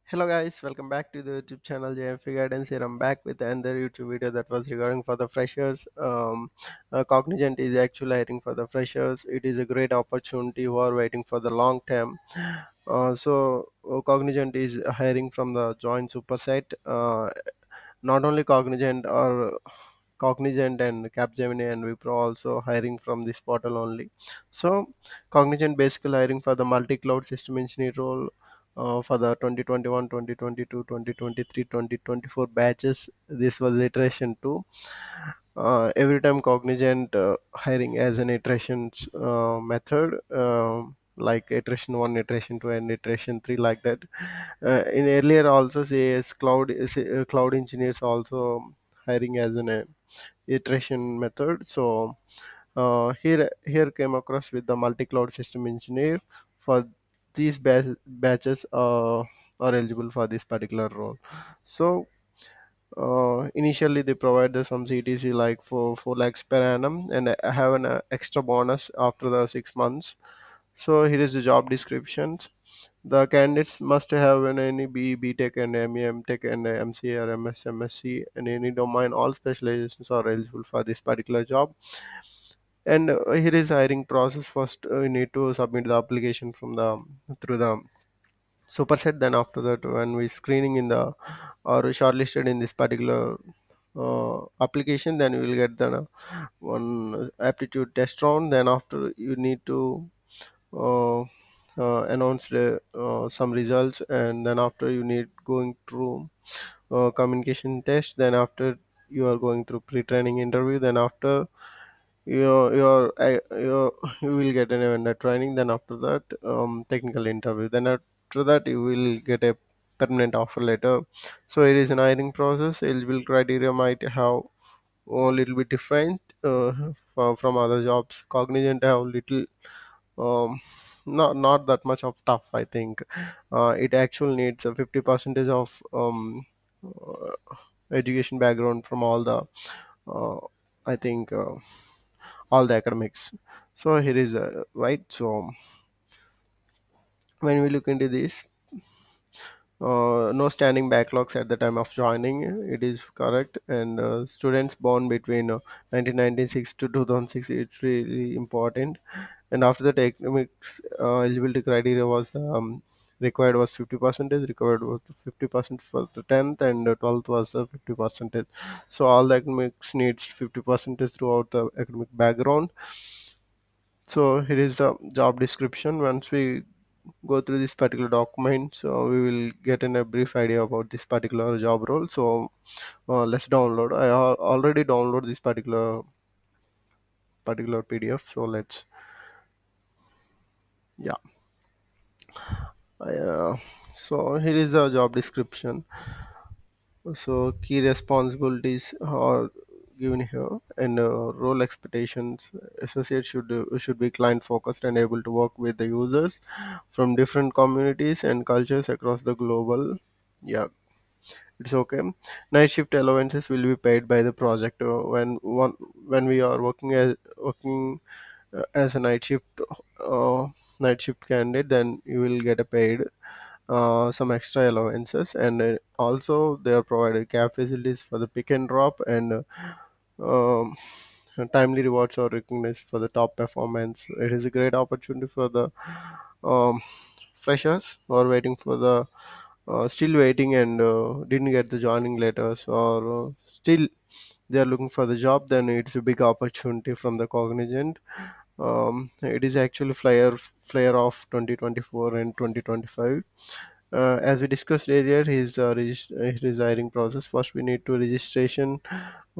Hello guys, welcome back to the YouTube channel JFE Guidance here. I'm back with another YouTube video that was regarding for the freshers. Cognizant is actually hiring for the freshers. It is a great opportunity who are waiting for the long term. Cognizant is hiring from the joint superset. Not only Cognizant and Capgemini and Wipro also hiring from this portal only. So Cognizant basically hiring for the multi-cloud system engineer role for the 2021, 2022, 2023, 2024 batches. This was iteration 2. Every time Cognizant hiring as an iterations method, like iteration 1, iteration 2 and iteration 3, like that. In earlier also says cloud engineers also hiring as an iteration method. So here came across with the multi-cloud system engineer. For these batches are eligible for this particular role. So initially they provide the some CTC like for 4 lakhs per annum, and I have an extra bonus after the 6 months. So here is the job descriptions. The candidates must have an any BTech and MEM Tech and MCA or MSc and any domain. All specializations are eligible for this particular job. And here is hiring process. First, you need to submit the application from the through the superset. Then after that, when we screening in the or shortlisted in this particular application, then you will get the one aptitude test round. Then after you need to uh, announce some results, and then after you need going through communication test. Then after you are going through pre-training interview. Then after you will get an vendor training. Then after that, technical interview. Then after that you will get a permanent offer letter. So it is an hiring process. Eligible criteria might have a little bit different from other jobs. Cognizant have little, um, not that much of tough, I think. It actually needs a 50 percentage of education background from all the uh, I think all the academics. So here is right. So when we look into this, no standing backlogs at the time of joining, it is correct. And students born between 1996 to 2006, it's really important. And after the academics, eligibility criteria was required was 50 percentage, required was 50% for the 10th, and 12th was 50 percentage. So all the academics needs 50 percentage throughout the academic background. So here is the job description. Once we go through this particular document, so we will get in a brief idea about this particular job role. So let's download. Already download this particular PDF. So let's, yeah. So here is the job description. So key responsibilities are given here, and role expectations. Associate should be client focused and able to work with the users from different communities and cultures across the global. Yeah, it's okay. Night shift allowances will be paid by the project. When we are working as a night shift candidate, then you will get a paid some extra allowances. And also they are provided cab facilities for the pick and drop, and um, timely rewards are recognized for the top performance. It is a great opportunity for the um, freshers who are waiting for the still waiting and didn't get the joining letters, or still they are looking for the job. Then it's a big opportunity from the Cognizant. It is actually flyer of 2024 and 2025. As we discussed earlier, his hiring process. First, we need to registration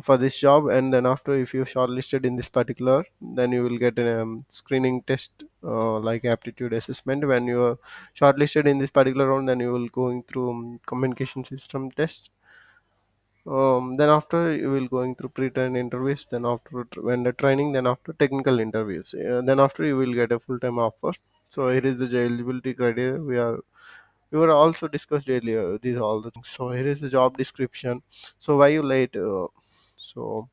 for this job, and then after, if you're shortlisted in this particular, then you will get a screening test, like aptitude assessment. When you are shortlisted in this particular round, then you will going through communication system test. Then after you will going through pre-trained interviews. Then after when the training, then after technical interviews. Then after you will get a full-time offer. So here is the eligibility criteria. We were also discussed earlier these all the things. So here is the job description. So why you late? So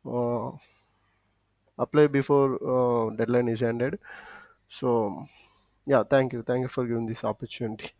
uh, apply before deadline is ended. So yeah, thank you for giving this opportunity.